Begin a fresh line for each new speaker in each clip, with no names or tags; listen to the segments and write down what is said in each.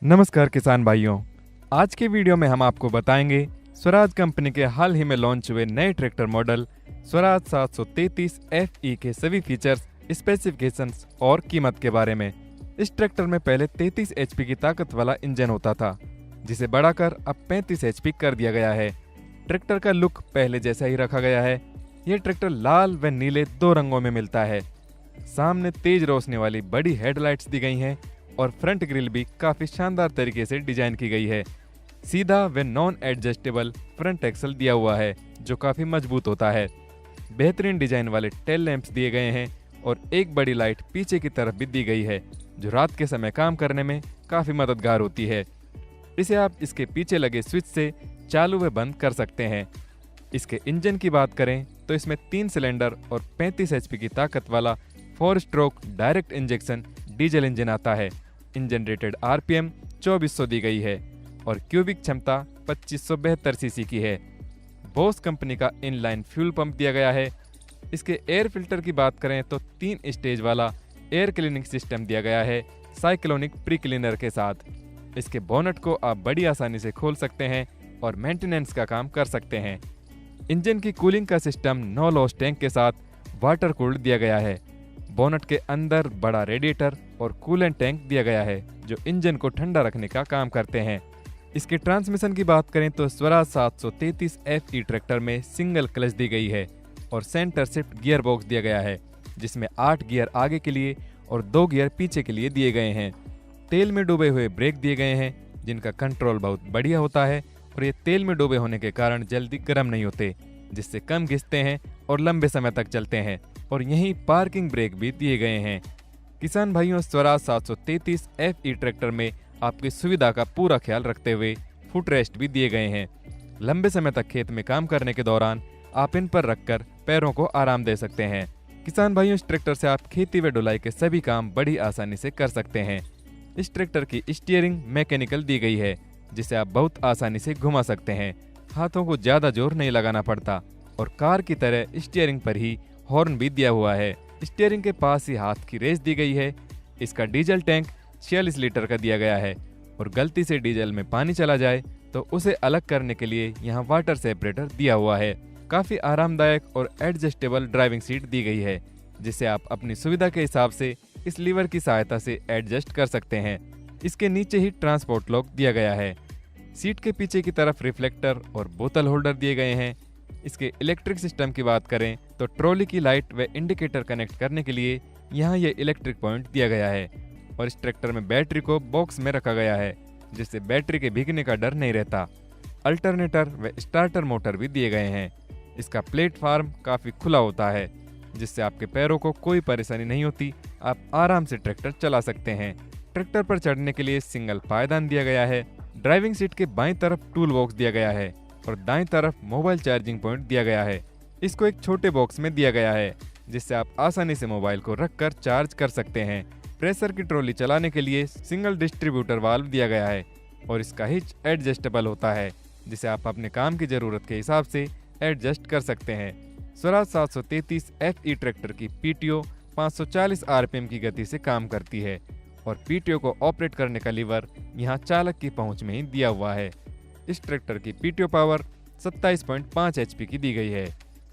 नमस्कार किसान भाइयों, आज के वीडियो में हम आपको बताएंगे स्वराज कंपनी के हाल ही में लॉन्च हुए नए ट्रैक्टर मॉडल स्वराज 733 FE के सभी फीचर्स, स्पेसिफिकेशंस और कीमत के बारे में। इस ट्रैक्टर में पहले 33 HP की ताकत वाला इंजन होता था, जिसे बढ़ाकर अब 35 HP कर दिया गया है। ट्रैक्टर का लुक पहले जैसा ही रखा गया है। यह ट्रैक्टर लाल व नीले दो रंगों में मिलता है। सामने तेज रोशनी वाली बड़ी हेडलाइट्स दी गई हैं और फ्रंट ग्रिल भी काफी शानदार तरीके से डिजाइन की गई है। सीधा व नॉन एडजस्टेबल फ्रंट एक्सल दिया हुआ है जो काफी मजबूत होता है। बेहतरीन डिजाइन वाले टेल लैंप्स दिए गए हैं और एक बड़ी लाइट पीछे की तरफ भी दी गई है जो रात के समय काम करने में काफी मददगार होती है। इसे आप इसके पीछे लगे स्विच से चालू व बंद कर सकते हैं। इसके इंजन की बात करें तो इसमें 3 सिलेंडर और 35 HP की ताकत वाला 4 stroke direct injection diesel engine आता है। इंजन रेटेड RPM 2400 दी गई है और क्यूबिक क्षमता 2572 सीसी की है। बोस कंपनी का इनलाइन फ्यूल पंप दिया गया है। इसके एयर फिल्टर की बात करें तो 3 स्टेज वाला एयर क्लीनिंग सिस्टम दिया गया है साइक्लोनिक प्री क्लीनर के साथ। इसके बोनट को आप बड़ी आसानी से खोल सकते हैं और मेंटेनेंस का काम कर सकते हैं। इंजन की कूलिंग का सिस्टम नो लॉस टैंक के साथ वाटर कूल्ड दिया गया है। बोनट के अंदर बड़ा रेडिएटर और कूलेंट टैंक दिया गया है जो इंजन को ठंडा रखने का काम करते हैं। इसके ट्रांसमिशन की बात करें तो स्वराज 733 FE ट्रैक्टर में सिंगल क्लच दी गई है और सेंटर शिफ्ट गियर बॉक्स दिया गया है जिसमें 8 गियर आगे के लिए और 2 गियर पीछे के लिए दिए गए हैं। तेल में डूबे हुए ब्रेक दिए गए हैं जिनका कंट्रोल बहुत बढ़िया होता है और ये तेल में डूबे होने के कारण जल्दी गर्म नहीं होते, जिससे कम घिसते हैं और लंबे समय तक चलते हैं। और यहीं पार्किंग ब्रेक भी दिए गए हैं। किसान भाइयों, स्वराज 733 FE ट्रैक्टर में आपकी सुविधा का पूरा ख्याल रखते हुए फुट रेस्ट भी दिए गए हैं। लंबे समय तक खेत में काम करने के दौरान आप इन पर रखकर पैरों को आराम दे सकते हैं। किसान भाइयों, इस ट्रैक्टर से आप खेती व ढुलाई के सभी काम बड़ी आसानी से कर सकते हैं। इस ट्रैक्टर की स्टीयरिंग मैकेनिकल दी गई है जिसे आप बहुत आसानी से घुमा सकते हैं। हाथों को ज्यादा जोर नहीं लगाना पड़ता और कार की तरह स्टीयरिंग पर ही हॉर्न भी दिया हुआ है। स्टीयरिंग के पास ही हाथ की रेस दी गई है। इसका डीजल टैंक 46 लीटर का दिया गया है और गलती से डीजल में पानी चला जाए तो उसे अलग करने के लिए यहाँ वाटर सेपरेटर दिया हुआ है। काफी आरामदायक और एडजस्टेबल ड्राइविंग सीट दी गई है जिसे आप अपनी सुविधा के हिसाब से इस लीवर की सहायता से एडजस्ट कर सकते हैं। इसके नीचे ही ट्रांसपोर्ट लॉक दिया गया है। सीट के पीछे की तरफ रिफ्लेक्टर और बोतल होल्डर दिए गए हैं। इसके इलेक्ट्रिक सिस्टम की बात करें तो ट्रॉली की लाइट व इंडिकेटर कनेक्ट करने के लिए यहाँ ये इलेक्ट्रिक पॉइंट दिया गया है और इस ट्रैक्टर में बैटरी को बॉक्स में रखा गया है जिससे बैटरी के भीगने का डर नहीं रहता। अल्टरनेटर व स्टार्टर मोटर भी दिए गए हैं। इसका प्लेटफार्म काफी खुला होता है जिससे आपके पैरों को कोई परेशानी नहीं होती। आप आराम से ट्रैक्टर चला सकते हैं। ट्रैक्टर पर चढ़ने के लिए सिंगल पायदान दिया गया है। ड्राइविंग सीट के बाईं तरफ टूल बॉक्स दिया गया है और दाईं तरफ मोबाइल चार्जिंग पॉइंट दिया गया है। इसको एक छोटे बॉक्स में दिया गया है जिससे आप आसानी से मोबाइल को रखकर चार्ज कर सकते हैं। प्रेशर की ट्रॉली चलाने के लिए सिंगल डिस्ट्रीब्यूटर वाल्व दिया गया है और इसका हिच एडजस्टेबल होता है जिसे आप अपने काम की जरूरत के हिसाब से एडजस्ट कर सकते हैं। स्वराज 733 FE ट्रैक्टर की PTO 540 RPM की गति से काम करती है और PTO को ऑपरेट करने का लीवर यहाँ चालक की पहुंच में ही दिया हुआ है। इस ट्रैक्टर की PTO पावर 27.5 HP की दी गई है।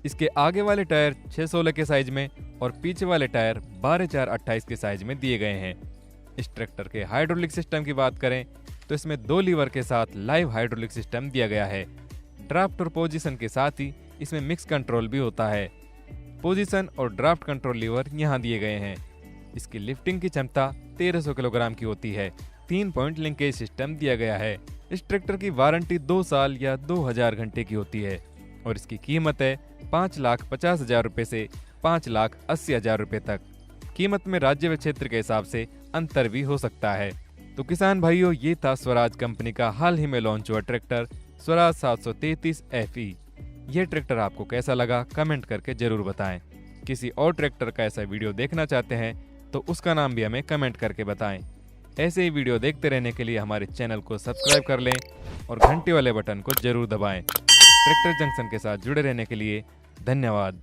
इसके आगे वाले टायर 616 के साइज में और पीछे वाले टायर 12/4/28 के साइज में दिए गए हैं। इस ट्रैक्टर के हाइड्रोलिक सिस्टम की बात करें तो इसमें 2 लीवर के साथ लाइव हाइड्रोलिक सिस्टम दिया गया है। ड्राफ्ट और पोजीशन के साथ ही इसमें मिक्स कंट्रोल भी होता है। पोजीशन और ड्राफ्ट कंट्रोल लीवर यहाँ दिए गए हैं। इसकी लिफ्टिंग की क्षमता 1300 किलोग्राम की होती है। 3 पॉइंट लिंकेज सिस्टम दिया गया है। इस ट्रैक्टर की वारंटी 2 साल या 2000 घंटे की होती है और इसकी कीमत है 5,50,000 रुपए से 5,80,000 रुपए तक। कीमत में राज्य व क्षेत्र के हिसाब से अंतर भी हो सकता है। तो किसान भाइयों, ये था स्वराज कंपनी का हाल ही में लॉन्च हुआ ट्रैक्टर स्वराज 733 FE। ये ट्रैक्टर आपको कैसा लगा कमेंट करके जरूर बताएं। किसी और ट्रैक्टर का ऐसा वीडियो देखना चाहते हैं तो उसका नाम भी हमें कमेंट करके बताएं। ऐसे ही वीडियो देखते रहने के लिए हमारे चैनल को सब्सक्राइब कर लें और घंटे वाले बटन को जरूर दबाएं। ट्रैक्टर जंक्शन के साथ जुड़े रहने के लिए धन्यवाद।